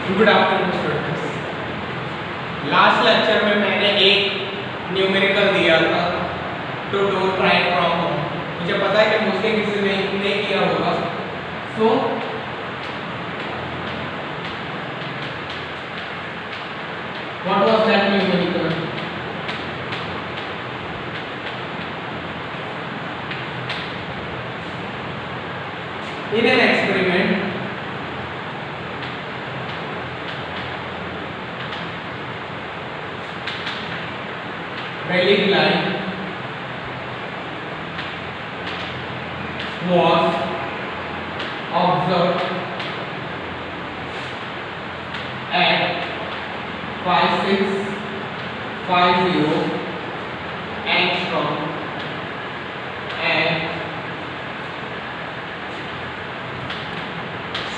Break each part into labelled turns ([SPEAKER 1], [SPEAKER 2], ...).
[SPEAKER 1] Good afternoon students. Last lecture में मैंने एक न्यूमेरिकल दिया था to do try from home. मुझे पता है कि मुझे किसी ने नहीं किया होगा। So what was that numerical? In an experiment, Rayleigh line was observed at 5650 angstrom and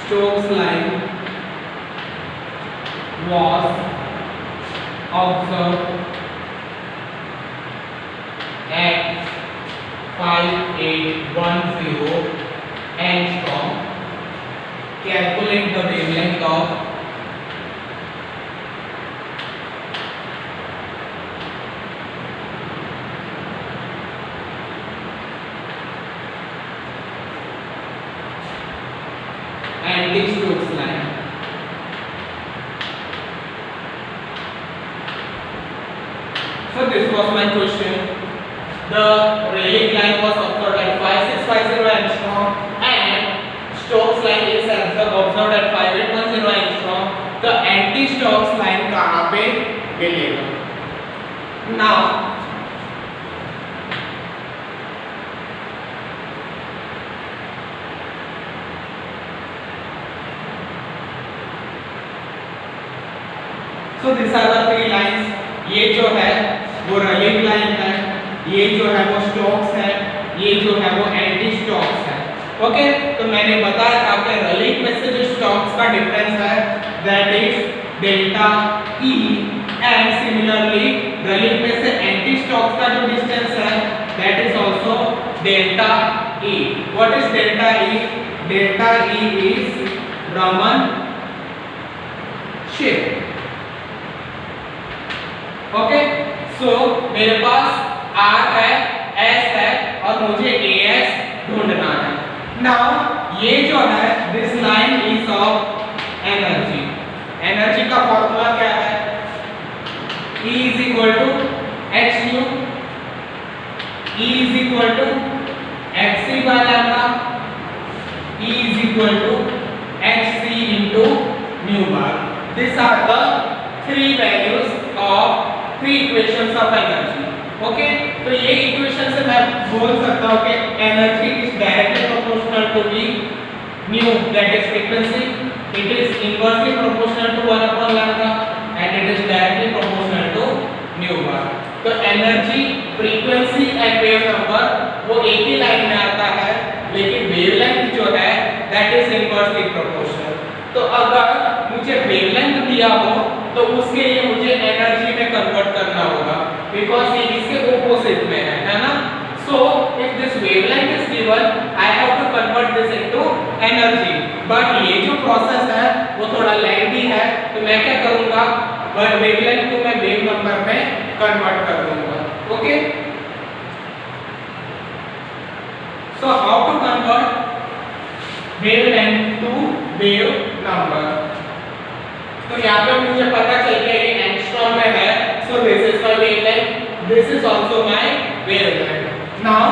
[SPEAKER 1] Stokes line was observed at 5810 angstrom. Calculate the wavelength of anti-Stokes line. So this was my question. The Rayleigh line was observed at 5650 angstrom and Stokes line is observed at 5810 angstrom. The anti-Stokes line कहाँ पे मिलेगा? Now so these are the three lines. ये जो है वो Rayleigh line है, ये जो है वो Stokes है, ये जो है वो एंटी Stokes है। ओके, तो मैंने बताया था कि Rayleigh में से जो Stokes का डिफरेंस है that is delta E and similarly Rayleigh में से एंटी Stokes का जो डिस्टेंस है that is also delta E. What is delta E? Delta E is Raman shift. Okay, so मेरे पास R है, S है और मुझे AS ढूंढना है। नाउ ये जो है this line is of energy. Energy का फॉर्मूला क्या है? E is equal to hν, E is equal to hc by lambda, E is equal to hc into mu bar. These are the three values of three equations of energy. Okay, तो ये equation से मैं बोल सकता हूँ कि energy is directly proportional to V mu, that is frequency. It is inversely proportional to 1 upon lambda and it is directly proportional to mu bar. तो energy, frequency and wave number वो एक ही line में आता है, लेकिन wavelength जो है that is inversely proportional. तो अगर मुझे वेवलेंथ दिया हो तो उसके लिए मुझे एनर्जी में कन्वर्ट करना होगा बिकॉज ये इसके ऑपोजिट में है ना। So if this wavelength is given I have to convert this into energy, but ये जो प्रोसेस है वो थोड़ा लेंथी है, तो मैं क्या करूंगा, वेवलेंथ को मैं वेव नंबर में कन्वर्ट कर दूंगा। Okay, so how to convert wavelength to wave number? तो यहाँ पे मुझे पता चल गया ये एंगस्ट्रॉम में है, so this is my wavelength, this is also my wavelength. Now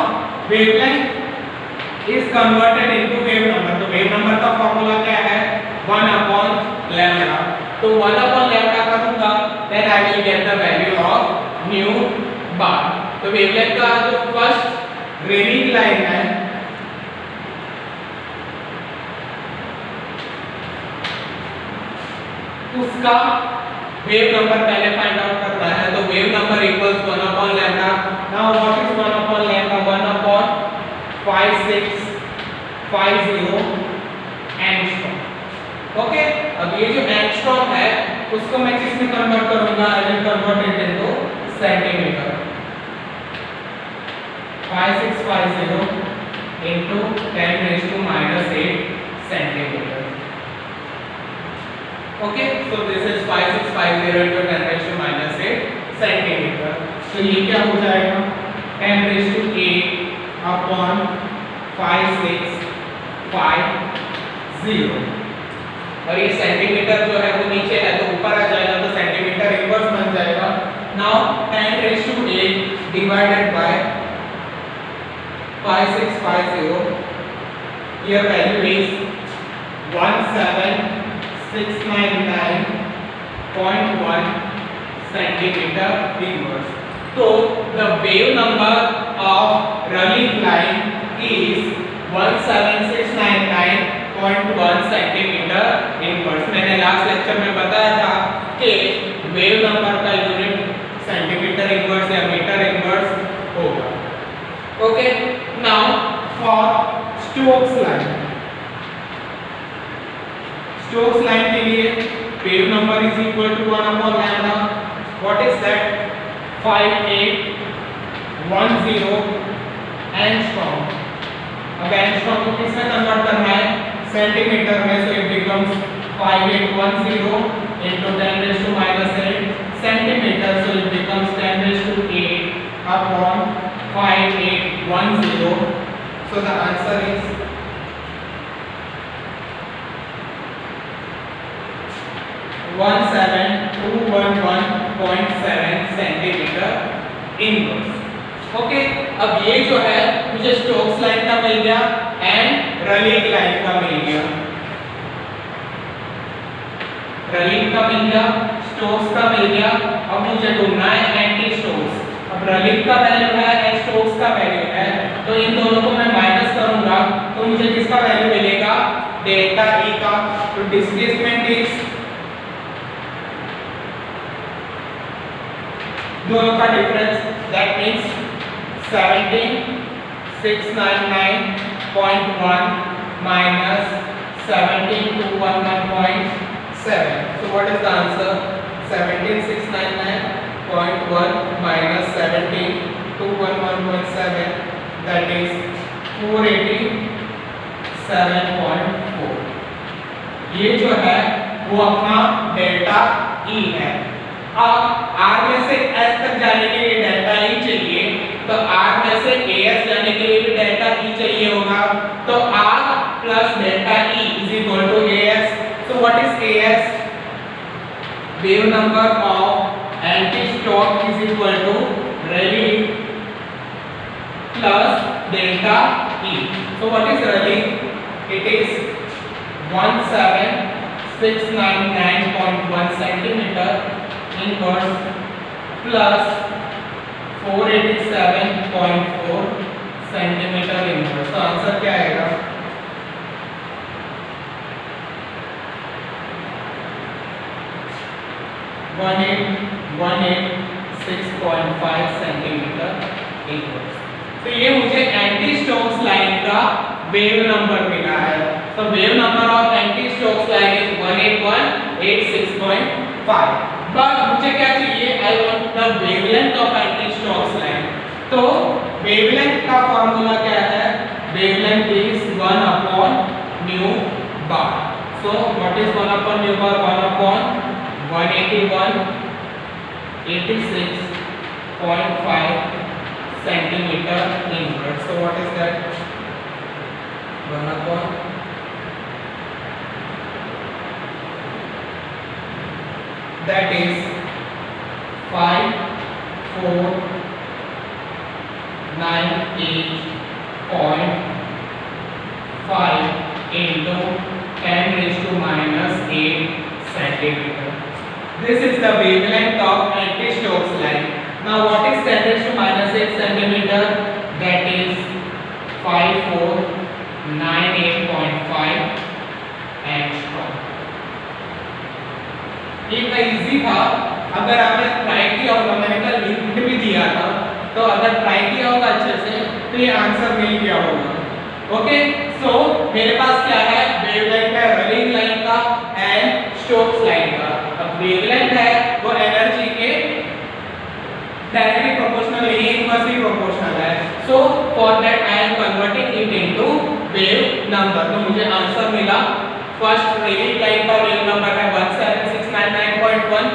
[SPEAKER 1] wavelength is converted into wave number. तो वेव नंबर का फॉर्मूला क्या है? 1 upon lambda। तो 1 upon lambda करूंगा then I will get the value of mu bar। तो wavelength का जो first Rayleigh line है उसका वेव नंबर पहले फाइंड आउट करना है। तो wave number equals 1 upon lambda। Now what is 1 upon lambda? 1 upon 5650 angstrom. Okay, अब ये जो एंगस्ट्रॉम है उसको मैं किस में कन्वर्ट करूंगा? I will convert it into centimetre. 5650 into 10⁻⁸ centimetre. Okay, so this is 5650 into 10 raised to minus 8 centimetre. तो ये क्या हो जाएगा 10 raised to 8 upon 5650, और ये सेंटीमीटर जो है वो नीचे है तो ऊपर आ जाएगा तो सेंटीमीटर इनवर्स बन जाएगा। Now 10 raised to 8 divided by 5650, your value is 17699.1 centimeter inverse. So the wave number of running line is 17699.1 centimeter inverse. मैंने लास्ट लेक्चर में बताया था कि वेव नंबर का यूनिट सेंटीमीटर इनवर्स या मीटर इनवर्स होगा। Okay, now for Stokes line, Stokes line के लिए wave number is equal to 1 upon lambda. What is that 5810 angstrom. अब एंगस्ट्रॉम को किसमें कन्वर्ट करना है सेंटीमीटर में, so it becomes 5810 into 10 raised to minus 8 centimeter, so it becomes 10 raised to 8 upon 5810. So the answer is 17211.7 centimeter inverse. Okay, अब ये जो है मुझे स्टोक्स लाइन का मिल गया एंड रलिंग लाइन का मिल गया। रलिंग का मिल गया, स्टोक्स का मिल गया। अब मुझे ढूंढना है एंटी स्टोक्स। अब रलिंग का वैल्यू है एंड स्टोक्स का वैल्यू है, तो इन दोनों को मैं माइनस करूंगा तो मुझे किसका वैल्यू मिलेगा डेल्टा ई का। तो डिस्प्लेसमेंट इज दोनों का difference, that means 17699.1 minus 17211.7. So what is the answer? 17699.1 minus 17211.7, that is 487.4. ये जो है वो अपना डेल्टा ई है। अब R में से S तक जाने के लिए डेल्टा ई चाहिए, तो R में से AS जाने के लिए भी डेल्टा ई चाहिए होगा, तो R plus delta E is equal to AS. So what is AS? Wave number of anti-stock is equal to Rayleigh plus delta E. So what is Rayleigh? It is 17699.1 centimeter inverse plus 487.4 centimeter inverse. तो answer क्या आएगा 1816.5 centimetre inverse. तो ये मुझे anti Stokes line का wave number मिला है। तो wave number of anti Stokes line is 18186.5। But मुझे क्या चाहिए, I want the wavelength of anti Stokes line. तो वेवलेंथ का फार्मूला क्या है, wavelength is 1 upon new bar. So what is 1 upon new bar? 1 upon 18186.5 centimeter inverse. So what is that? 1 upon that is 5498.5 into 10 raised to minus 8 centimeter. This is the wavelength of anti-Stokes line. Now what is 10 raised to minus 8 centimeter? That is 5498.5 angstrom. ये easy था, अगर आपने try किया होगा, मैंने कल link भी दिया था, तो अगर ट्राई किया होगा अच्छे से तो ये आंसर मिल गया होगा। ओके, सो मेरे पास क्या है, वेवलेंथ है रलिंग लाइन का एंड स्टोक्स लाइन का। अब वेवलेंथ है वो एनर्जी के डायरेक्टली प्रोपोर्शनल नहीं, इनवर्सली प्रोपोर्शनल है। So for that I am converting it into wave number. तो मुझे आंसर मिला फर्स्ट रेलिंग लाइन का वेव नंबर है 17699.1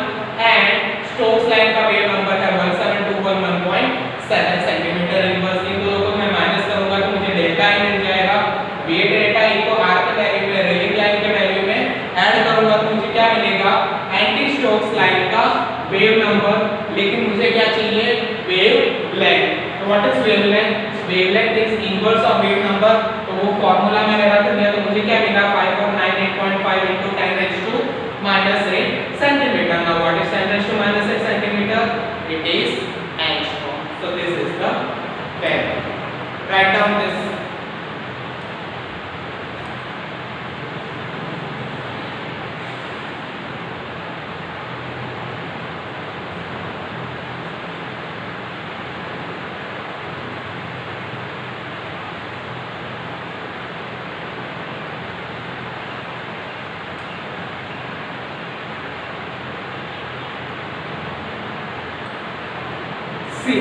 [SPEAKER 1] एंड स्टोक्स लाइन का वेव नंबर है 17211.7 सेंटीमीटर इनवर्स। इन दोनों को मैं माइनस करूंगा तो मुझे डेल्टा आई मिल जाएगा। वे डेल्टा आई को आर के वैल्यू में रेलिंग लाइन के वैल्यू में ऐड करूंगा तो मुझे क्या मिलेगा, एंटी स्टोक्स लाइन का वेव नंबर। लेकिन मुझे क्या चाहिए, वेव लेंथ। तो what is wave length? Wave length is inverse of wave number. तो वो फार्मूला मैंने रख दिया तो मुझे क्या मिला 5498.5 into 10⁻⁻8 centimetre. Now what is 10⁻⁻8 centimetre? It is angstrom. So this is the wave. Right down this.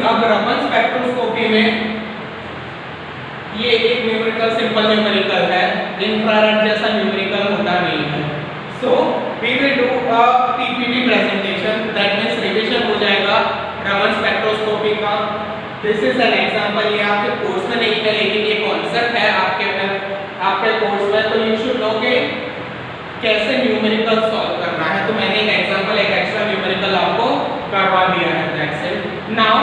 [SPEAKER 1] अब रमन स्पेक्ट्रोस्कोपी में ये एक न्यूमेरिकल सिंपल न्यूमेरिकल है, इंफ्रारेड जैसा न्यूमेरिकल होता नहीं है। So we will do a PPT presentation, that means revision हो जाएगा रमन स्पेक्ट्रोस्कोपी का। This is an example. ये आपके कोर्स में नहीं है लेकिन ये कॉन्सेप्ट है आपके कोर्स में, तो यू शुड नो के कैसे न्यूमेरिकल सॉल्व करना है। तो मैंने एक एग्जांपल, एक एक्स्ट्रा न्यूमेरिकल आपको करवा दिया है। That's it. नाउ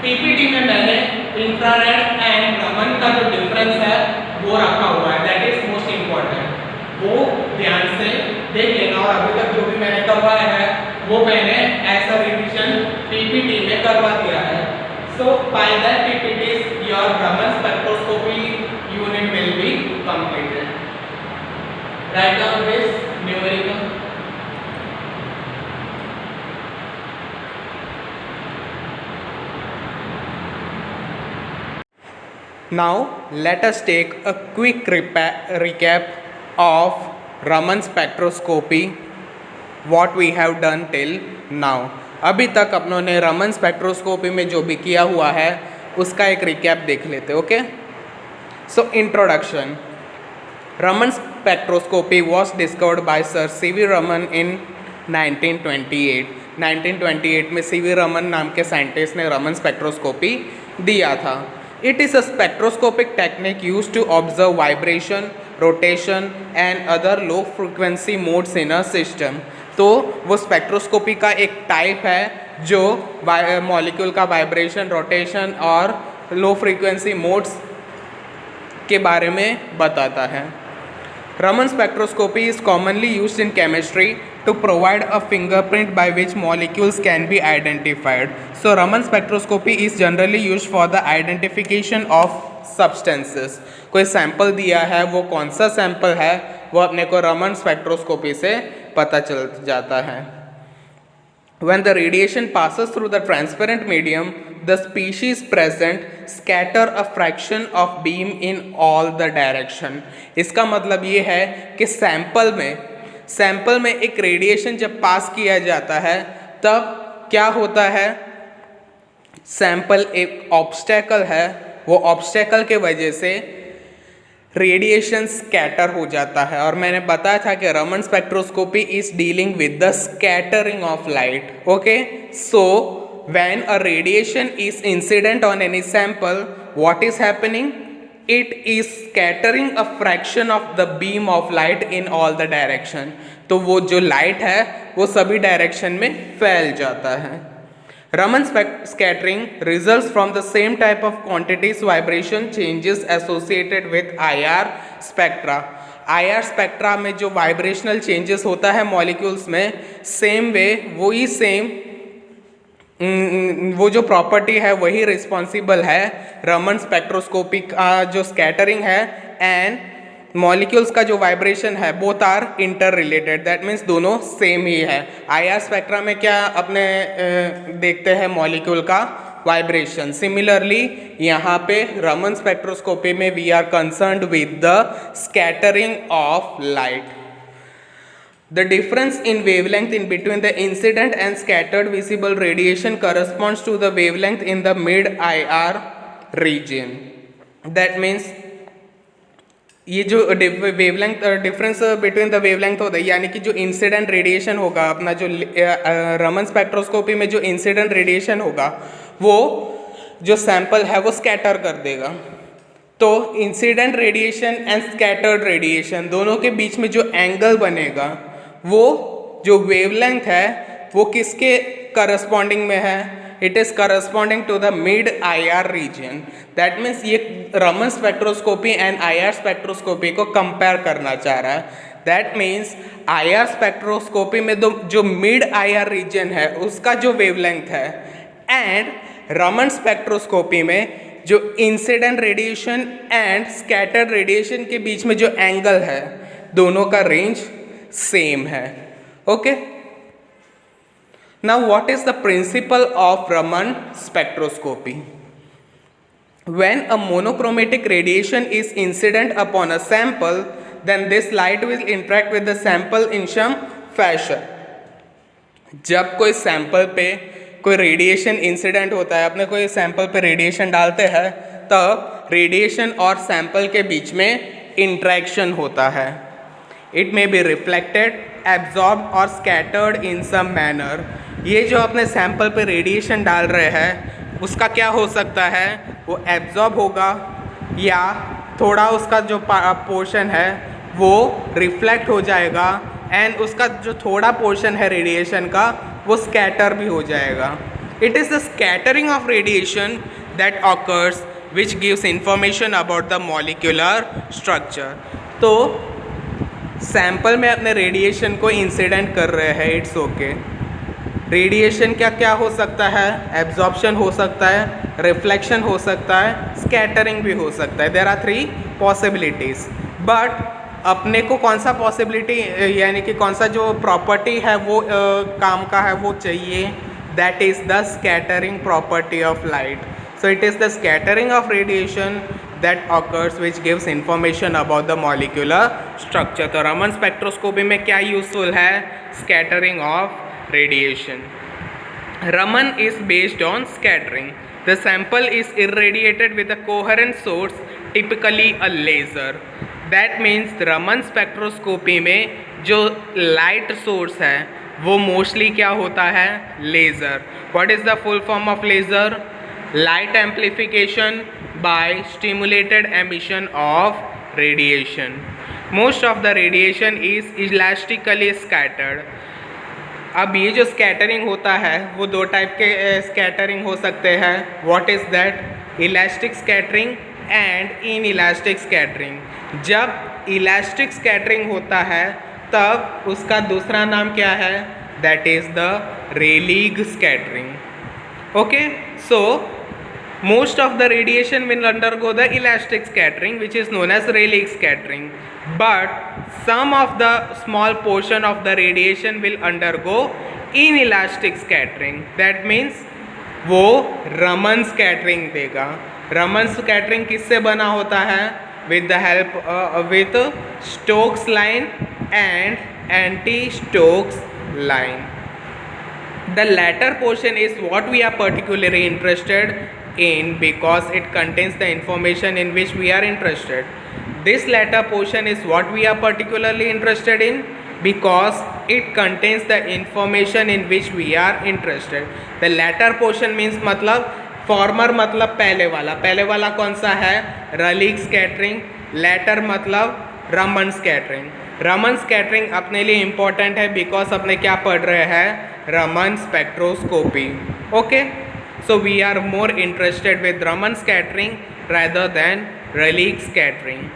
[SPEAKER 1] पीपीटी में मैंने इंफ्रारेड एंड रमन का जो डिफरेंस है वो रखा हुआ है, दैट इज मोस्ट इंपॉर्टेंट। वो ध्यान से देख लेना। और अभी तक जो भी मैंने करवाया है वो मैंने ऐसा रिवीजन पीपीटी में करवा दिया है। So by that PPTs your Raman spectroscopy unit will be completed. Write down this numerical. Now let us take a quick recap of Raman spectroscopy, what we have done till now. अभी तक अपनों ने Raman spectroscopy में जो भी किया हुआ है उसका एक रिकैप देख लेते। Okay, so introduction. Raman spectroscopy was discovered by sir C V Raman in 1928। 1928 में सीवी रमन नाम के साइंटिस्ट ने रमन स्पेक्ट्रोस्कोपी दिया था। It is a spectroscopic technique used to observe vibration, rotation and other low frequency modes in a system. तो वो spectroscopy का एक टाइप है जो मॉलिक्यूल का वाइब्रेशन, रोटेशन और लो फ्रीक्वेंसी मोड्स के बारे में बताता है। Raman spectroscopy is commonly used in chemistry to provide a fingerprint by which molecules can be identified. So Raman spectroscopy is generally used for the identification of substances. कोई sample दिया है, वो कौन सा सैंपल है वो अपने को रमन स्पेक्ट्रोस्कोपी से पता चल जाता है। When the radiation passes through the transparent medium, the species present scatter a fraction of beam in all the direction. इसका मतलब ये है कि सैंपल में एक रेडिएशन जब पास किया जाता है तब क्या होता है, सैंपल एक ऑब्स्टेकल है, वो ऑब्स्टेकल के वजह से रेडिएशन स्कैटर हो जाता है। और मैंने बताया था कि Raman spectroscopy is dealing with the scattering of light. Okay, so when a radiation is incident on any sample, what is happening, it is scattering a fraction of the beam of light in all the direction. तो वो जो light है वो सभी direction में फैल जाता है। Raman scattering results from the same type of quantities vibration changes associated with IR spectra. IR spectra में जो वाइब्रेशनल चेंजेस होता है मॉलिक्यूल्स में, सेम वे वो जो प्रॉपर्टी है वही रिस्पॉन्सिबल है रमन स्पेक्ट्रोस्कोपी का जो स्कैटरिंग है एंड मॉलिक्यूल्स का जो वाइब्रेशन है both are inter related, that means दोनों सेम ही है। आईआर स्पेक्ट्रा में क्या अपने देखते हैं मॉलिक्यूल का वाइब्रेशन। सिमिलरली यहाँ पे रमन स्पेक्ट्रोस्कोपी में we are concerned with the scattering of light. The difference in wavelength in between the incident and scattered visible radiation corresponds to the wavelength in the mid IR region. That means ये जो wavelength difference between the wavelength होता है, यानी कि जो incident radiation होगा अपना जो रमन स्पेक्ट्रोस्कोपी में जो इंसिडेंट रेडिएशन होगा वो जो सैंपल है वो स्कैटर कर देगा। तो incident radiation and scattered radiation दोनों के बीच में जो एंगल बनेगा वो जो वेवलेंथ है वो किसके करस्पॉन्डिंग में है? It is corresponding to the mid IR region. That means ये Raman spectroscopy and IR spectroscopy को कंपेयर करना चाह रहा है। दैट मीन्स IR स्पेक्ट्रोस्कोपी में जो मिड IR रीजन है उसका जो वेवलेंथ है एंड रमन स्पेक्ट्रोस्कोपी में जो incident radiation and scattered radiation के बीच में जो एंगल है दोनों का रेंज सेम है। Okay, now what is the principle of Raman spectroscopy? When a monochromatic radiation is incident upon a sample, then this light will interact with the sample in some fashion. जब कोई sample पे कोई radiation incident होता है, अपने कोई sample पे radiation डालते हैं तब रेडिएशन और सैंपल के बीच में इंट्रैक्शन होता है। It may be reflected, absorb और स्कैटर्ड इन सम मैनर। ये जो अपने सैंपल पे रेडिएशन डाल रहे हैं उसका क्या हो सकता है? वो एब्जॉर्ब होगा या थोड़ा उसका जो पोर्शन है वो रिफ्लेक्ट हो जाएगा एंड उसका जो थोड़ा पोर्शन है रेडिएशन का वो स्कैटर भी हो जाएगा। It is the scattering of radiation that occurs which gives information about the molecular structure. तो सैंपल में अपने रेडिएशन को इंसिडेंट कर रहे हैं, इट्स ओके। रेडिएशन क्या क्या हो सकता है? एब्जॉर्प्शन हो सकता है, रिफ्लेक्शन हो सकता है, स्कैटरिंग भी हो सकता है। There are 3 possibilities. बट अपने को कौन सा पॉसिबिलिटी यानी कि कौन सा जो प्रॉपर्टी है वो काम का है वो चाहिए? That is the scattering property of light. So it is the scattering of radiation that occurs which gives information about the molecular structure। तो रमन स्पेक्ट्रोस्कोपी में क्या यूजफुल है? Scattering of radiation. Raman is based on scattering. The sample is irradiated with a coherent source, typically a laser. That means Raman spectroscopy में जो light source है वो mostly क्या होता है? Laser. What is the full form of laser? Light amplification by stimulated emission of radiation. Most of the radiation is elastically scattered. अब ये जो स्कैटरिंग होता है वो 2 टाइप के स्कैटरिंग हो सकते हैं। What is that? Elastic scattering and inelastic scattering. जब इलास्टिक स्कैटरिंग होता है तब उसका दूसरा नाम क्या है? That is the Rayleigh scattering. Okay, so most of the radiation will undergo the elastic scattering which is known as Rayleigh scattering, but some of the small portion of the radiation will undergo inelastic scattering। that means वो Raman scattering देगा। Raman scattering किससे बना होता है? with the help with Stokes line and anti-Stokes line। The latter portion is what we are particularly interested in because it contains the information in which we are interested. This latter portion is what we are particularly interested in because it contains the information in which we are interested। The latter portion means मतलब former मतलब पहले वाला कौन सा है? Rayleigh scattering। latter मतलब Raman scattering। Raman scattering अपने लिए important है because अपने क्या पढ़ रहे हैं? Raman spectroscopy। okay, so we are more interested with Raman scattering rather than Rayleigh scattering।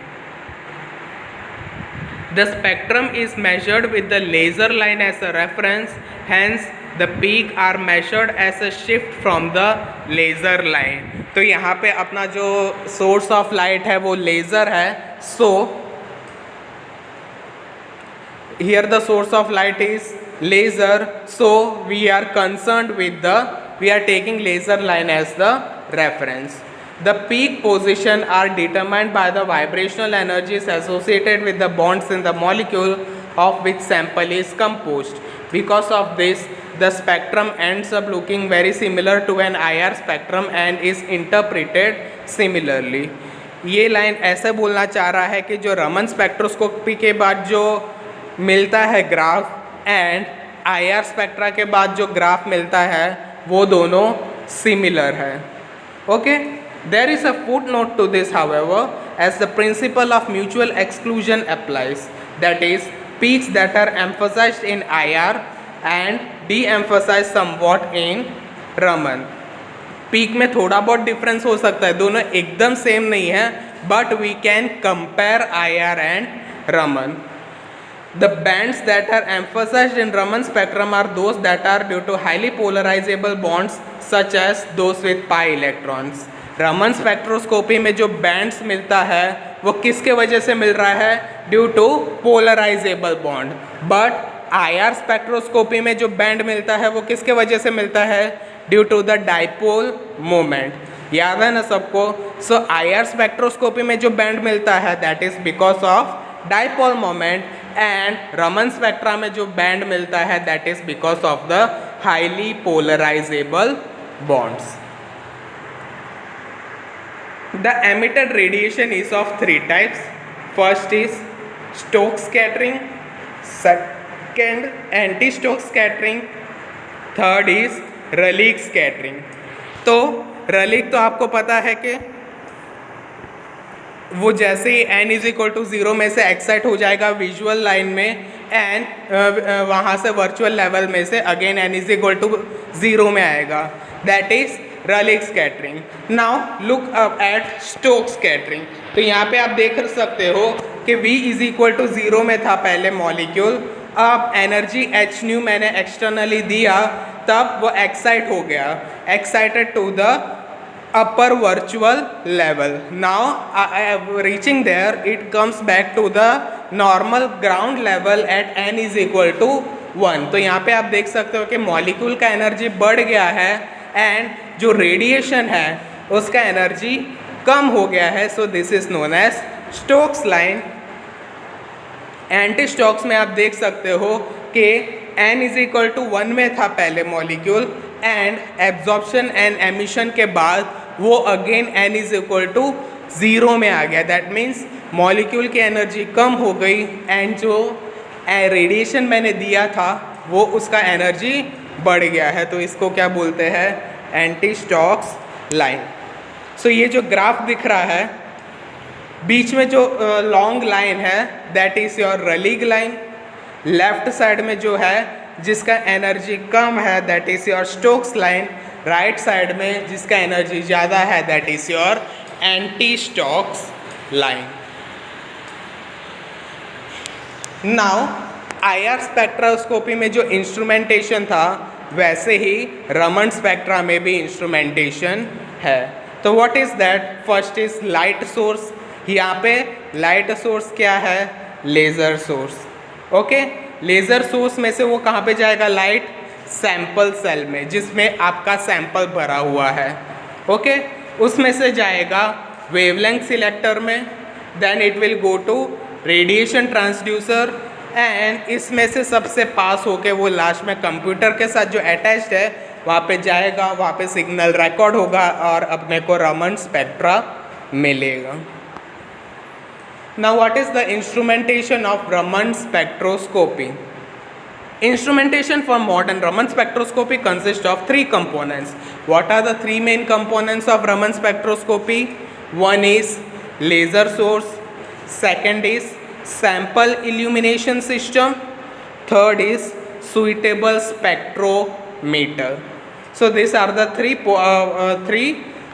[SPEAKER 1] The spectrum is measured with the laser line as a reference, hence the peak are measured as a shift from the laser line। तो यहाँ पे अपना जो source of light है वो laser है, so here the source of light is laser, so we are concerned with we are taking laser line as the reference। The peak position are determined by the vibrational energies associated with the bonds in the molecule of which sample is composed। Because of this, the spectrum ends up looking very similar to an IR spectrum and is interpreted similarly। ये line ऐसे बोलना चाह रहा है कि जो Raman spectroscopy के बाद जो मिलता है ग्राफ एंड आईआर स्पेक्ट्रा के बाद जो ग्राफ मिलता है वो दोनों सिमिलर है. Okay, there is a footnote to this however, as the principle of mutual exclusion applies, that is peaks that are emphasized in IR and de-emphasized somewhat in Raman. Peak में थोड़ा बहुत difference हो सकता है, दोनों एकदम same नहीं है, but we can compare IR and Raman. The bands that are emphasized in Raman spectrum are those that are due to highly polarizable bonds such as those with pi electrons. Raman spectroscopy में जो bands मिलता है वो किसके वजह से मिल रहा है? Due to polarizable bond. But IR spectroscopy में जो बैंड मिलता है वो किसके वजह से मिलता है? Due to the dipole moment. याद है ना सबको? सो आईआर स्पेक्ट्रोस्कोपी में जो बैंड मिलता है that is because of dipole moment, and Raman spectra में जो बैंड मिलता है that is because of the highly polarisable bonds. The emitted radiation is of three types. First is Stokes scattering, second anti-Stokes scattering, third is Rayleigh scattering. तो Rayleigh तो आपको पता है कि वो जैसे ही n इज इक्वल टू 0 में से एक्साइट हो जाएगा विजुअल लाइन में, एंड वहाँ से वर्चुअल लेवल में से again n is equal to 0 में आएगा. That is Rayleigh scattering. Now look up at Stokes scattering. तो यहाँ पे आप देख सकते हो कि V इज इक्वल टू 0 में था पहले मॉलिक्यूल, अब एनर्जी h न्यू मैंने एक्सटर्नली दिया तब वो एक्साइट हो गया, excited to the upper virtual level. Now reaching there it comes back to the normal ground level at n is equal to 1. तो यहाँ पे आप देख सकते हो कि मॉलिक्यूल का एनर्जी बढ़ गया है एंड जो रेडिएशन है उसका एनर्जी कम हो गया है. So this is known as Stokes line. Anti Stokes में आप देख सकते हो कि n इज इक्वल टू 1 में था पहले molecule, and absorption and emission के बाद वो again n is equal to 0 में आ गया. दैट मीन्स मॉलिक्यूल की एनर्जी कम हो गई एंड जो रेडिएशन मैंने दिया था वो उसका एनर्जी बढ़ गया है. तो इसको क्या बोलते हैं? Anti Stokes line. सो ये जो ग्राफ दिख रहा है बीच में जो लॉन्ग लाइन है that is your Rayleigh line. Left side में जो है जिसका एनर्जी कम है that is your Stokes line. Right side में जिसका एनर्जी ज़्यादा है that is your anti Stokes line. Now IR spectroscopy में जो इंस्ट्रूमेंटेशन था वैसे ही रमन स्पेक्ट्रा में भी इंस्ट्रूमेंटेशन है. तो what is that? First is light source. यहाँ पे लाइट सोर्स क्या है? Laser source. Okay, laser source में से वो कहाँ पे जाएगा? लाइट सैंपल सेल में जिसमें आपका सैंपल भरा हुआ है. ओके, उसमें से जाएगा वेवलेंथ सिलेक्टर में, then it will go to radiation transducer, and इसमें से सबसे पास होके वो लास्ट में कंप्यूटर के साथ जो अटैच्ड है वहाँ पे जाएगा, वहाँ पे सिग्नल रिकॉर्ड होगा और अपने को रमन स्पेक्ट्रा मिलेगा. Now what is the instrumentation of Raman spectroscopy? Instrumentation for modern Raman spectroscopy consists of three components. What are the three main components of Raman spectroscopy? One is laser source, second is sample illumination system, third is suitable spectrometer. So these are the three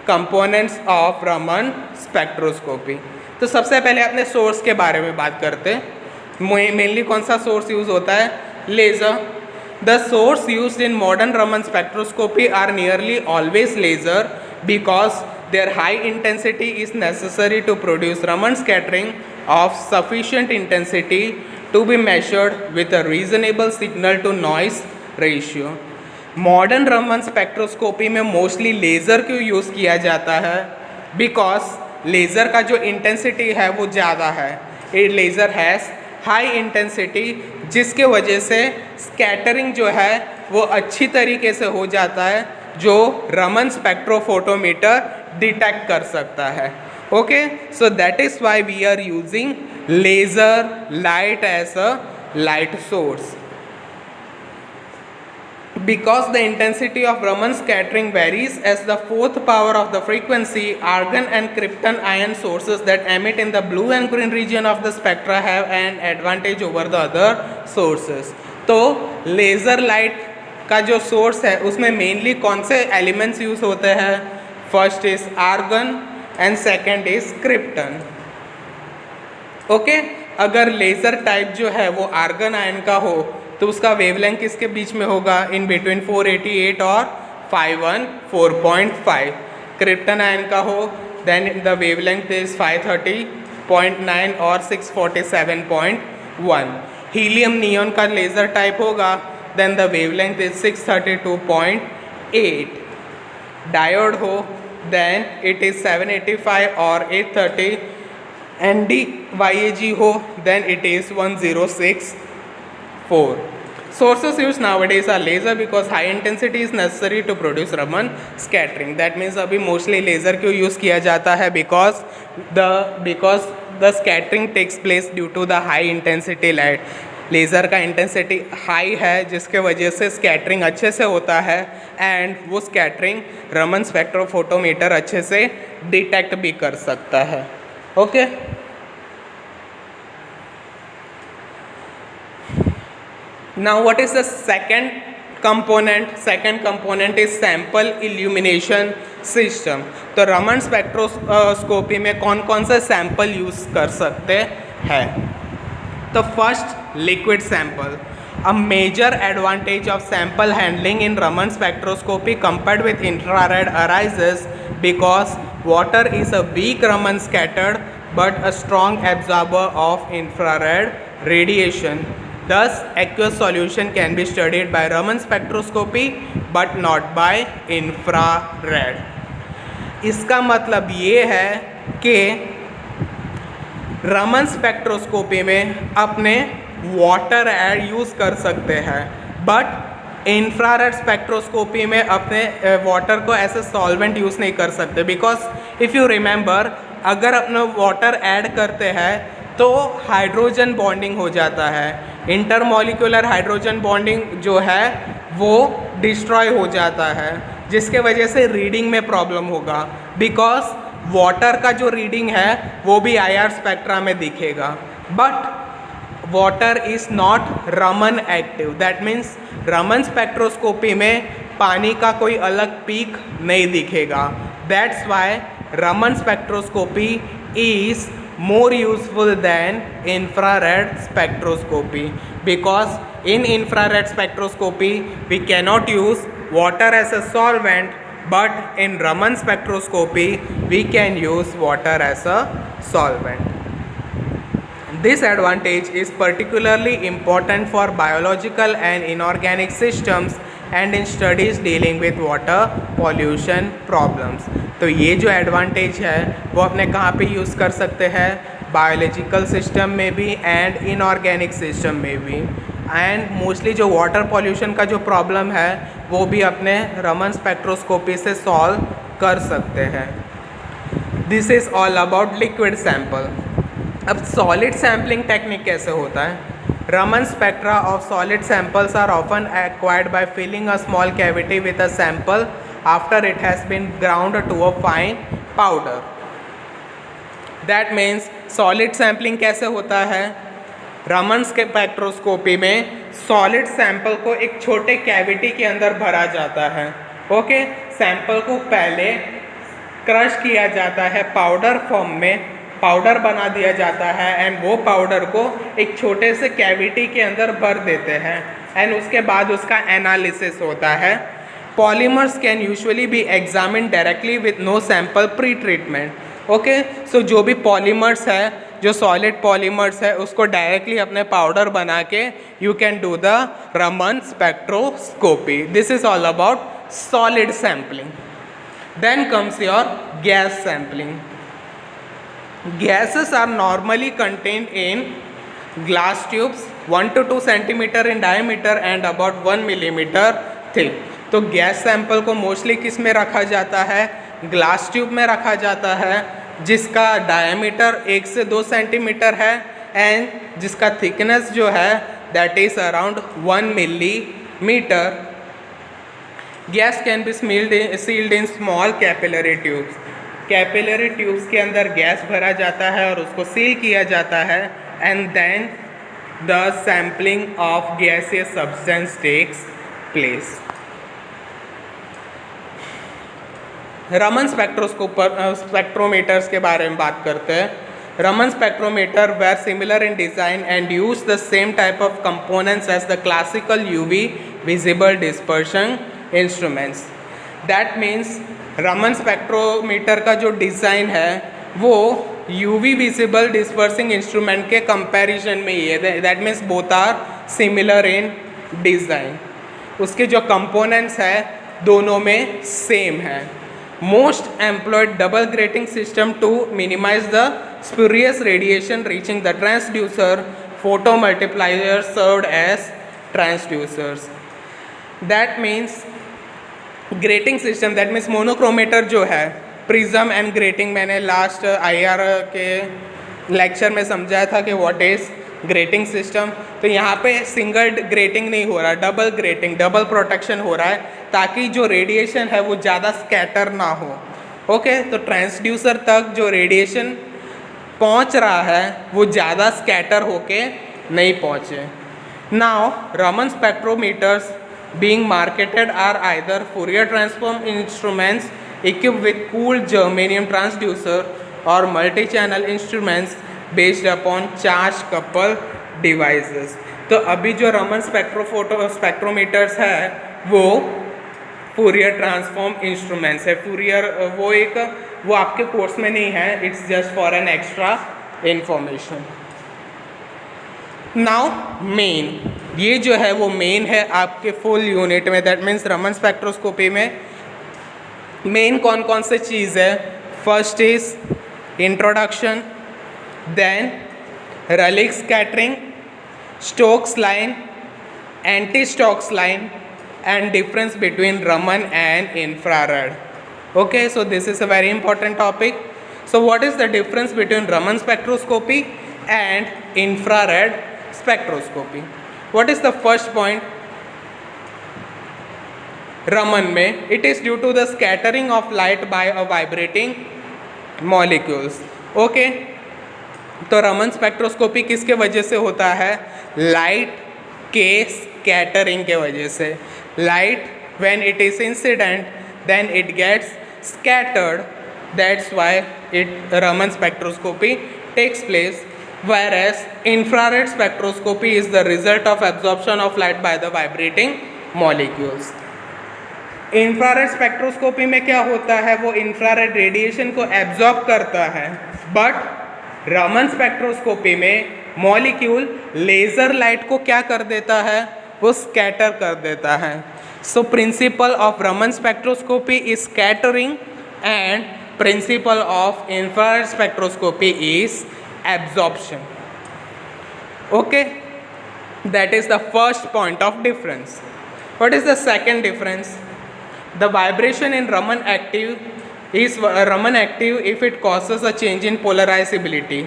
[SPEAKER 1] components of Raman spectroscopy. तो सबसे पहले अपने source के बारे में बात करते हैं. मेनली कौन सा सोर्स यूज़ होता है? Laser. The source used in modern Raman spectroscopy are nearly always laser because their high intensity is necessary to produce Raman scattering of sufficient intensity to be measured with a reasonable signal to noise ratio. Modern Raman spectroscopy में mostly laser क्यों use किया जाता है? Because laser का जो intensity है वो ज़्यादा है. Laser has हाई इंटेंसिटी जिसके वजह से स्कैटरिंग जो है वो अच्छी तरीके से हो जाता है जो रमन स्पेक्ट्रोफोटोमीटर डिटेक्ट कर सकता है. Okay, so that is why we are using laser light as a light source. Because the intensity of Raman scattering varies as the fourth power of the frequency, argon and krypton ion sources that emit in the blue and green region of the spectra have an advantage over the other sources. तो laser light का जो source है उसमें mainly कौन से elements use होते हैं? First is argon and second is krypton. Okay, अगर लेज़र टाइप जो है वो आर्गन आयन का हो तो उसका वेवलेंथ किसके बीच में होगा? इन बिटवीन 488 और 514.5. क्रिप्टन आयन का हो देन द वेवलेंथ इज 530.9 और 647.1. हीलियम नियॉन का लेज़र टाइप होगा then the wavelength is 632.8. Diode हो देन इट इज 785 और 830. ND-YAG हो then it is 1064. Sources used nowadays are laser because high intensity is necessary to produce Raman scattering. That means अभी mostly laser क्यों use किया जाता है? because the scattering takes place due to the high intensity light. Laser का intensity high है जिसके वजह से स्कैटरिंग अच्छे से होता है एंड वो स्कैटरिंग रमन स्पेक्ट्रोफोटोमीटर अच्छे से डिटेक्ट भी कर सकता है. Okay, now what is the second component? Second component is sample illumination system. तो रमन स्पेक्ट्रोस्कोपी में कौन कौन से सैंपल यूज़ कर सकते हैं? तो first, liquid sample. A major advantage of sample handling in Raman spectroscopy compared with infrared arises because water is a weak Raman scattered but a strong absorber of infrared radiation. Thus, aqueous solution can be studied by Raman spectroscopy but not by infrared. इसका मतलब ये है कि Raman spectroscopy में अपने water add use कर सकते हैं बट इंफ्रारेड स्पेक्ट्रोस्कोपी में अपने वाटर को एज ए सॉल्वेंट यूज़ नहीं कर सकते. बिकॉज इफ़ यू रिमेंबर, अगर अपना वाटर ऐड करते हैं तो हाइड्रोजन बॉन्डिंग हो जाता है. इंटरमॉलिक्यूलर हाइड्रोजन बॉन्डिंग जो है वो डिस्ट्रॉय हो जाता है जिसके वजह से रीडिंग में प्रॉब्लम होगा. बिकॉज वाटर का जो रीडिंग है वो भी IR स्पेक्ट्रा में दिखेगा but water is not Raman active. That means Raman spectroscopy में पानी का कोई अलग पीक नहीं दिखेगा. That's why Raman spectroscopy is more useful than infrared spectroscopy because in infrared spectroscopy we cannot use water as a solvent but in Raman spectroscopy we can use water as a solvent. This advantage is particularly important for biological and inorganic systems and in studies dealing with water pollution problems. तो ये जो advantage है वो अपने कहाँ पे use कर सकते हैं? बायोलॉजिकल सिस्टम में भी एंड इनऑर्गेनिक सिस्टम में भी. एंड मोस्टली जो वाटर पॉल्यूशन का जो प्रॉब्लम है वो भी अपने रमन स्पेक्ट्रोस्कोपी से सॉल्व कर सकते हैं. This is all about liquid sample. अब सॉलिड सैम्पलिंग टेक्निक कैसे होता है? Raman spectra of solid samples are often acquired by filling a small cavity with a sample after it has been ground to a fine powder. That means solid sampling कैसे होता है? Raman spectroscopy में solid sample को एक छोटे cavity के अंदर भरा जाता है. ओके, सैंपल को पहले क्रश किया जाता है पाउडर फॉर्म में, पाउडर बना दिया जाता है एंड वो पाउडर को एक छोटे से कैविटी के अंदर भर देते हैं एंड उसके बाद उसका एनालिसिस होता है. Polymers can usually be examine directly with no sample pre treatment. Okay, so जो भी पॉलीमर्स है, जो सॉलिड पॉलीमर्स है, उसको डायरेक्टली अपने पाउडर बना के you can do the Raman spectroscopy. This is all about solid sampling. Then comes your gas sampling. Gases are normally contained in glass tubes 1 to 2 centimeter in diameter and about 1 millimeter thick. तो gas sample को mostly किस में रखा जाता है? Glass tube में रखा जाता है जिसका डायमीटर 1 से 2 सेंटीमीटर है एंड जिसका थिकनेस जो है that is around 1 millimetre. Gas can be sealed in small capillary tubes. Capillary tubes के अंदर गैस भरा जाता है और उसको सील किया जाता है and then the sampling of gaseous substance takes place. Raman spectrometers के बारे में बात करते हैं। Raman spectrometer were similar in design and used the same type of components as the classical UV visible dispersion instruments. That means Raman spectrometer का जो design है वो UV visible dispersing instrument के कंपैरिजन में ही है। That means both are similar in design. उसके जो कंपोनेंट्स है दोनों में सेम है। Most employed double grating system to minimize the spurious radiation reaching the transducer. Photomultipliers served as transducers. That means grating system, that means monochromator जो है, prism and grating मैंने last IR के lecture में समझाया था कि what is grating system. तो यहाँ पे सिंगल ग्रेटिंग नहीं हो रहा, डबल ग्रेटिंग, डबल प्रोटेक्शन हो रहा है ताकि जो रेडिएशन है वो ज़्यादा स्कैटर ना हो। ओके, तो ट्रांसड्यूसर तक जो रेडिएशन पहुँच रहा है वो ज़्यादा स्कैटर होके नहीं पहुँचे। Now Raman spectrometers being marketed are either Fourier transform instruments equipped with cooled germanium transducer or multi-channel instruments based upon charge couple devices. तो अभी जो रमन स्पेक्ट्रोमीटर्स है वो फूरियर ट्रांसफॉर्म इंस्ट्रूमेंट्स है। फूरियर वो आपके कोर्स में नहीं है, it's just for an extra information. Now main, ये जो है वो मेन है आपके फुल यूनिट में। दैट मीन्स रमन स्पेक्ट्रोस्कोपी में मेन कौन कौन से चीज़ है। First is introduction, then Rayleigh scattering, Stokes line, anti Stokes line and difference between Raman and infrared. Okay, so this is a very important topic. So what is the difference between Raman spectroscopy and infrared spectroscopy? What is the first point? Raman में it is due to the scattering of light by a vibrating molecules. Okay, तो Raman spectroscopy किसके वजह से होता है? Light के scattering के वजह से। Light when it is incident then it gets scattered, that's why Raman spectroscopy takes place, whereas infrared spectroscopy is the result of absorption of light by the vibrating molecules. Infrared spectroscopy में क्या होता है, वो infrared radiation को absorb करता है, but Raman spectroscopy में molecule laser light को क्या कर देता है, वो स्कैटर कर देता है। So principle of Raman spectroscopy is scattering and principle of infrared spectroscopy is absorption. Okay, that is the first point of difference. What is the second difference? The vibration in Raman active is Raman active if it causes a change in polarizability.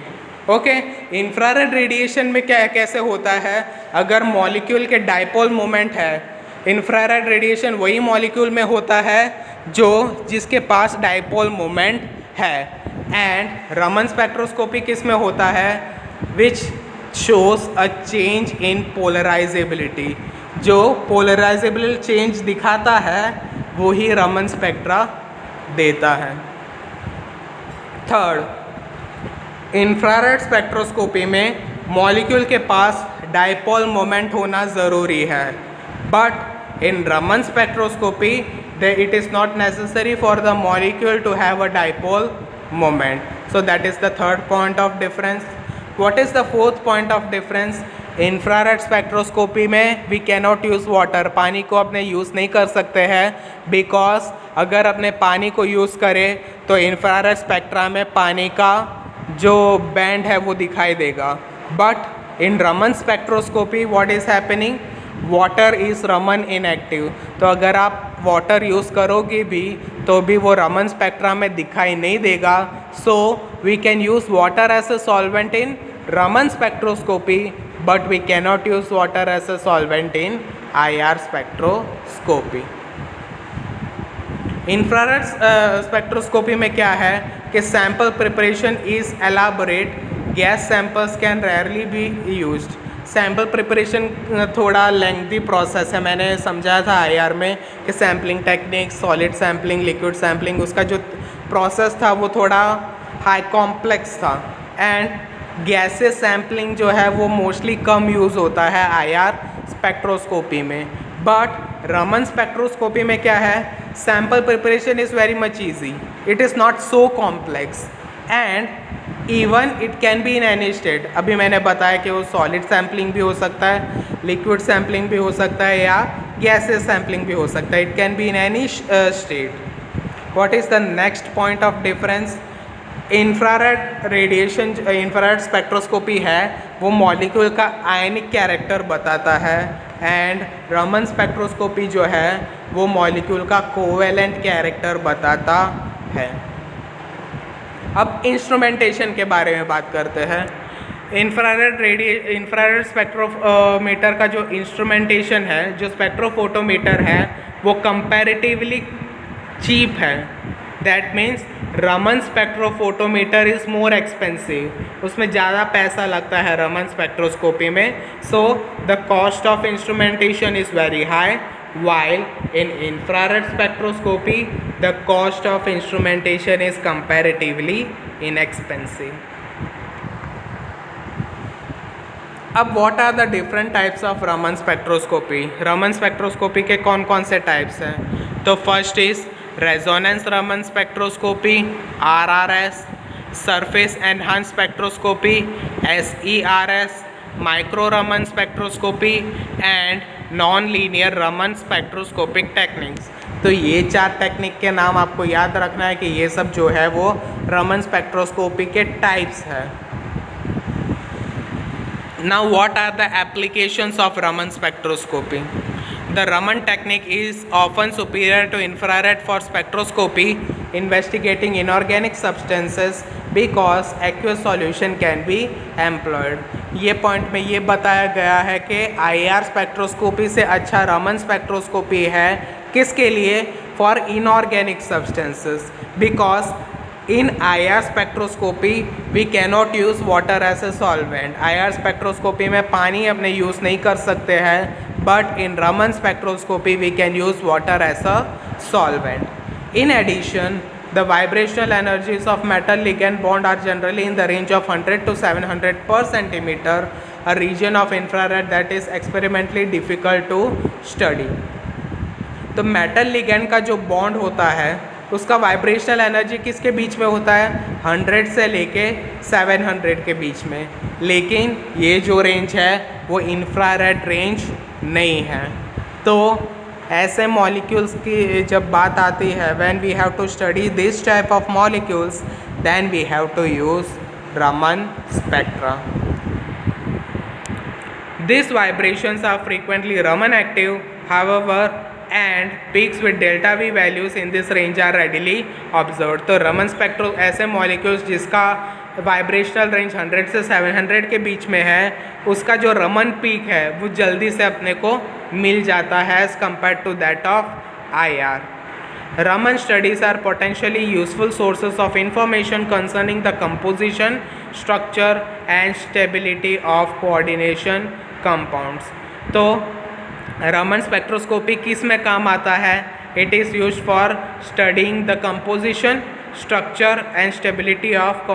[SPEAKER 1] Okay, infrared radiation में क्या कैसे होता है, अगर molecule के dipole moment है, infrared radiation वही molecule में होता है जिसके पास डाइपोल मोमेंट है, एंड रमन स्पेक्ट्रोस्कोपी किस में होता है, which shows a change in polarisability. जो पोलराइजेबल चेंज दिखाता है वो ही रमन स्पेक्ट्रा देता है। थर्ड, इंफ्रारेड स्पेक्ट्रोस्कोपी में मॉलिक्यूल के पास डाइपोल मोमेंट होना ज़रूरी है, but in Raman spectroscopy it is not necessary for the molecule to have a dipole moment. So that is the third point of difference. What is the fourth point of difference? Infrared spectroscopy में we can not use water, पानी को अपने use नहीं कर सकते हैं, because अगर अपने पानी को यूज़ करें तो इंफ्रारेड स्पेक्ट्रा में पानी का जो बैंड है वो दिखाई देगा। But in Raman spectroscopy what is happening, water is Raman inactive. तो अगर आप वाटर यूज़ करोगे भी तो भी वो रमन स्पेक्ट्रा में दिखाई नहीं देगा. So we can use water as a solvent in Raman spectroscopy, but we cannot use water as a solvent in IR spectroscopy. Infrared spectroscopy में क्या है कि sample preparation is elaborate, gas samples can rarely be used. Sample preparation थोड़ा lengthy process है. मैंने समझाया था IR में कि sampling technique, solid sampling, liquid sampling, उसका जो प्रोसेस था वो थोड़ा हाई कॉम्प्लेक्स था. एंड गैसेस सैम्पलिंग जो है वो मोस्टली कम यूज़ होता है IR स्पेक्ट्रोस्कोपी में. बट रमन स्पेक्ट्रोस्कोपी में क्या है, sample preparation is very much easy, it is not so complex and even it can be in any state. अभी मैंने बताया कि वो सॉलिड सैम्पलिंग भी हो सकता है, लिक्विड सैम्पलिंग भी हो सकता है, या गैसेस सैम्पलिंग भी हो सकता है. It can be in any state. What is the next point of difference? Infrared radiation, infrared spectroscopy है वो मॉलिक्यूल का आयनिक कैरेक्टर बताता है, एंड रमन स्पेक्ट्रोस्कोपी जो है वो मॉलिक्यूल का कोवेलेंट कैरेक्टर बताता है. अब इंस्ट्रूमेंटेशन के बारे में बात करते हैं. इंफ्रारेड स्पेक्ट्रोमीटर का जो इंस्ट्रूमेंटेशन है, जो स्पेक्ट्रोफोटोमीटर है, वो कंपैरेटिवली चीप है. That means Raman spectrophotometer is more expensive, उसमें ज़्यादा पैसा लगता है रमन स्पेक्ट्रोस्कोपी में. So the cost of instrumentation is very high, while in infrared spectroscopy the cost of instrumentation is comparatively inexpensive. अब what are the different types of Raman spectroscopy? Raman spectroscopy के कौन कौन से types हैं? तो first is resonance Raman spectroscopy RRS, surface enhanced spectroscopy SERS, micro Raman spectroscopy and non-linear Raman spectroscopic techniques. तो ये 4 technique के नाम आपको याद रखना है कि ये सब जो है वो रमन स्पेक्ट्रोस्कोपी के टाइप्स है. Now what are the applications of Raman spectroscopy? The Raman technique is often superior to infrared for spectroscopy investigating inorganic substances because aqueous solution can be employed. ये पॉइंट में ये बताया गया है कि IR स्पेक्ट्रोस्कोपी से अच्छा रमन स्पेक्ट्रोस्कोपी है. किसके लिए? For inorganic substances, because in IR spectroscopy we cannot use water as a solvent. IR spectroscopy में पानी अपने यूज़ नहीं कर सकते हैं, but in Raman spectroscopy we can use water as a solvent. In addition, the vibrational energies of metal ligand bond are generally in the range of 100 to 700 per centimeter, a region of infrared that is experimentally difficult to study. तो metal ligand का जो bond होता है उसका vibrational energy किसके बीच में होता है? 100 से लेके 700 के बीच में. लेकिन ये जो रेंज है वो इंफ्रारेड रेंज नहीं है. तो ऐसे मॉलिक्यूल्स की जब बात आती है, when we have to study this type of molecules, then we have to use Raman spectra. This vibrations are frequently Raman active, however, and peaks with delta V values in this range are readily observed. तो Raman spectro ऐसे molecules जिसका vibrational range 100 से 700 के बीच में है, उसका जो Raman peak है वो जल्दी से अपने को मिल जाता है as compare to that of IR. Raman studies are potentially useful sources of information concerning the composition, structure and stability of coordination compounds. तो रमन स्पेक्ट्रोस्कोपी किस में काम आता है? It is used for studying the composition, structure and stability of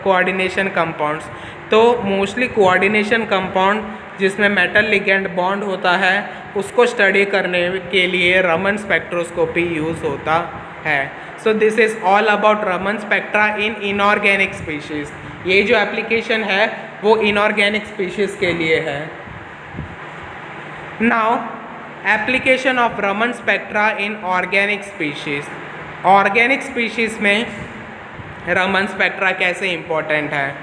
[SPEAKER 1] coordination compounds. तो mostly coordination compound जिसमें metal ligand bond होता है उसको स्टडी करने के लिए रमन स्पेक्ट्रोस्कोपी यूज़ होता है. So this is all about Raman spectra in inorganic species. ये जो एप्लीकेशन है वो इनऑर्गेनिक स्पीशीज़ के लिए है. Now application of Raman spectra in organic species. Organic species में रमन स्पेक्ट्रा कैसे इम्पोर्टेंट है?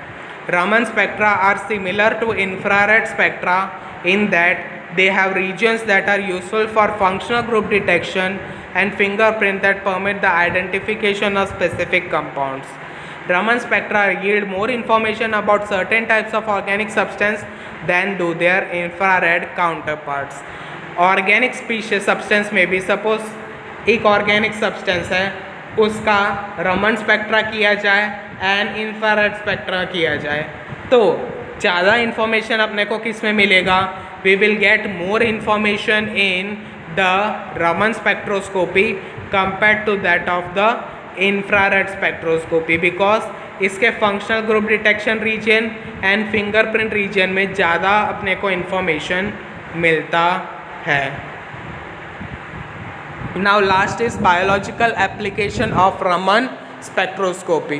[SPEAKER 1] Raman spectra are similar to infrared spectra in that they have regions that are useful for functional group detection and fingerprint that permit the identification of specific compounds. Raman spectra yield more information about certain types of organic substance than do their infrared counterparts. Organic species substance में भी suppose एक organic substance है उसका Raman spectra किया जाए and infrared spectra किया जाए तो ज़्यादा इन्फॉर्मेशन अपने को किस में मिलेगा. We will get more information in the Raman spectroscopy compared to that of the infrared spectroscopy because इसके functional group detection region and fingerprint region में ज़्यादा अपने को इन्फॉर्मेशन मिलता है. Now last is biological application of Raman spectroscopy.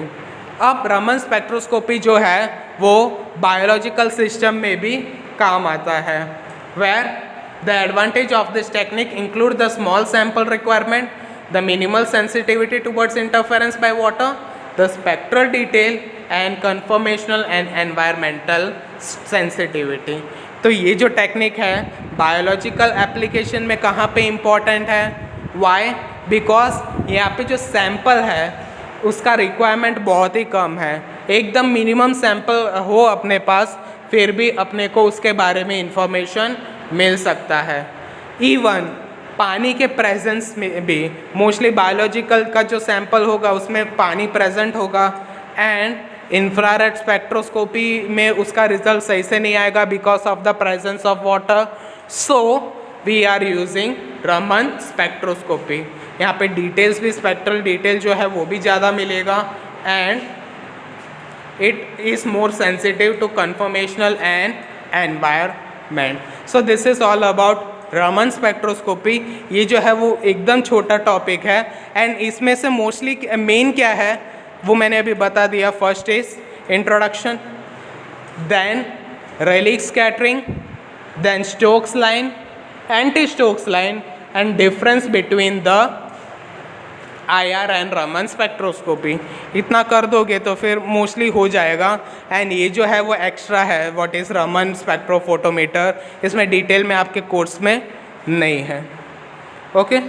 [SPEAKER 1] अब Raman spectroscopy जो है वो बायोलॉजिकल सिस्टम में भी काम आता है. Where the advantage of this technique include the small sample requirement, the minimal sensitivity towards interference by water, the spectral detail and conformational and environmental sensitivity. तो ये जो टेक्निक है बायोलॉजिकल एप्लीकेशन में कहाँ पे इम्पॉर्टेंट है. वाई बिकॉज यहाँ पे जो सैंपल है उसका रिक्वायरमेंट बहुत ही कम है. एकदम मिनिमम सैंपल हो अपने पास फिर भी अपने को उसके बारे में इंफॉर्मेशन मिल सकता है. इवन पानी के प्रेजेंस में भी मोस्टली बायोलॉजिकल का जो सैंपल होगा उसमें पानी प्रेजेंट होगा एंड इंफ्रारेड स्पेक्ट्रोस्कोपी में उसका रिजल्ट सही से नहीं आएगा because of the presence of water. So we are using Raman spectroscopy. यहाँ पे डिटेल्स भी स्पेक्ट्रल डिटेल जो है वो भी ज़्यादा मिलेगा and it is more sensitive to conformational and environment. So this is all about Raman spectroscopy. ये जो है वो एकदम छोटा टॉपिक है एंड इसमें से मोस्टली मेन क्या है वो मैंने अभी बता दिया. First is introduction, then Rayleigh scattering, then Stokes line, anti Stokes line and difference between the IR and Raman spectroscopy. इतना कर दोगे तो फिर मोस्टली हो जाएगा. एंड ये जो है वो एक्स्ट्रा है व्हाट इज़ रमन स्पेक्ट्रोफोटोमीटर. इसमें डिटेल में आपके कोर्स में नहीं है. ओके.